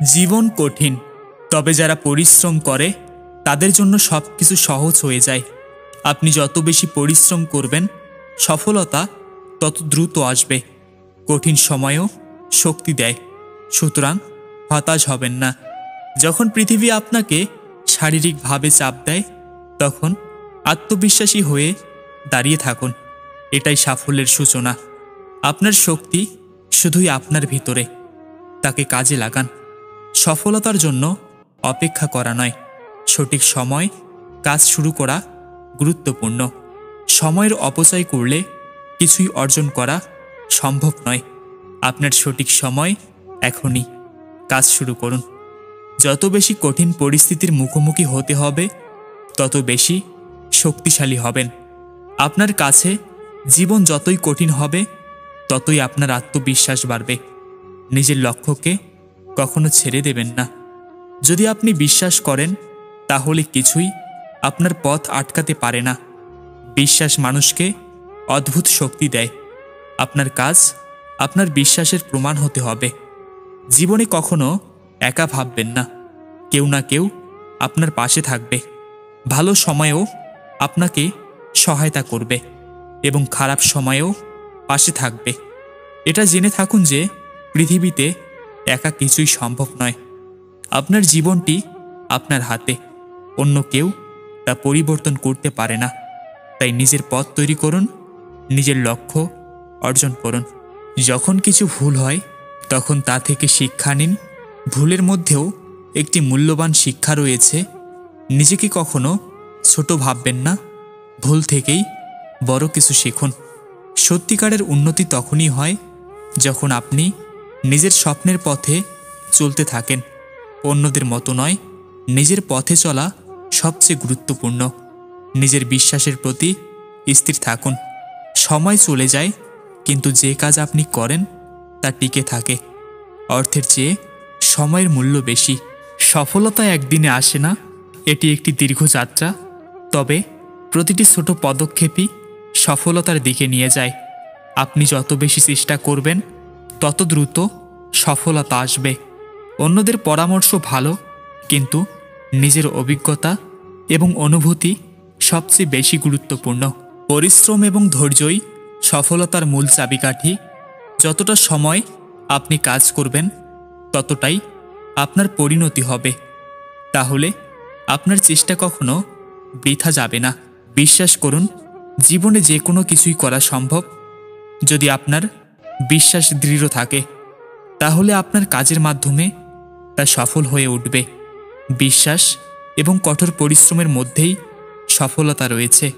জীবন কঠিন, তবে যারা পরিশ্রম করে তাদের জন্য সবকিছু সহজ হয়ে যায়। আপনি যত বেশি পরিশ্রম করবেন, সফলতা তত দ্রুত আসবে। কঠিন সময়েও শক্তি দেয়, সুতরাং হতাশ হবেন না। যখন পৃথিবী আপনাকে শারীরিকভাবে চাপ দেয়, তখন আত্মবিশ্বাসী হয়ে দাঁড়িয়ে থাকুন। এটাই সাফল্যের সূচনা। আপনার শক্তি শুধুই আপনার ভিতরে, তাকে কাজে লাগান। সফলতার জন্য অপেক্ষা করা নয়, সঠিক সময় কাজ শুরু করা গুরুত্বপূর্ণ। সময়ের অপচয় করলে কিছুই অর্জন করা সম্ভব নয়। আপনার সঠিক সময় এখনই, কাজ শুরু করুন। যত বেশি কঠিন পরিস্থিতির মুখোমুখি হতে হবে, তত বেশি শক্তিশালী হবেন। আপনার কাছে জীবন যতই কঠিন হবে, ততই আপনার আত্মবিশ্বাস বাড়বে। নিজের লক্ষ্যকে কখনো ছেড়ে দেবেন না। যদি আপনি বিশ্বাস করেন, তাহলে কিছুই আপনার পথ আটকাতে পারে না। বিশ্বাস মানুষকে অদ্ভুত শক্তি দেয়। আপনার কাজ আপনার বিশ্বাসের প্রমাণ হতে হবে। জীবনে কখনো একা ভাববেন না, কেউ না কেউ আপনার পাশে থাকবে। ভালো সময়েও আপনাকে সহায়তা করবে এবং খারাপ সময়েও পাশে থাকবে। এটা জেনে থাকুন যে পৃথিবীতে একা কিছুই সম্ভব নয়। আপনার জীবনটি আপনার হাতে, অন্য কেউ তা পরিবর্তন করতে পারে না। তাই নিজের পথ তৈরি করুন, নিজের লক্ষ্য অর্জন করুন। যখন কিছু ভুল হয়, তখন তা থেকে শিক্ষা নিন। ভুলের মধ্যেও একটি মূল্যবান শিক্ষা রয়েছে। নিজেকে কখনো ছোট ভাববেন না। ভুল থেকেই বড় কিছু শিখুন। সত্যিকারের উন্নতি তখনই হয় যখন আপনি নিজের স্বপ্নের পথে চলতে থাকেন, অন্যদের মতো নয়। নিজের পথে চলা সবচেয়ে গুরুত্বপূর্ণ। নিজের বিশ্বাসের প্রতি স্থির থাকুন। সময় চলে যায়, কিন্তু যে কাজ আপনি করেন তা টিকে থাকে। অর্থের চেয়ে সময়ের মূল্য বেশি। সফলতা একদিনে আসে না, এটি একটি দীর্ঘ যাত্রা। তবে প্রতিটি ছোট পদক্ষেপই সফলতার দিকে নিয়ে যায়। আপনি যত বেশি চেষ্টা করবেন, তত দ্রুত সফলতা আসবে। অন্যদের পরামর্শ ভালো, কিন্তু নিজের অভিজ্ঞতা এবং অনুভূতি সবচেয়ে বেশি গুরুত্বপূর্ণ। পরিশ্রম এবং ধৈর্যই সফলতার মূল চাবিকাঠি। যতটা সময় আপনি কাজ করবেন, ততটাই আপনার পরিণতি হবে। তাহলে আপনার চেষ্টা কখনো বৃথা যাবে না। বিশ্বাস করুন, জীবনে যে কোনো কিছুই করা সম্ভব। যদি আপনার বিশ্বাস দৃঢ় থাকে, তাহলে আপনার কাজের মাধ্যমে তা সফল হয়ে উঠবে। বিশ্বাস এবং কঠোর পরিশ্রমের মধ্যেই সফলতা রয়েছে।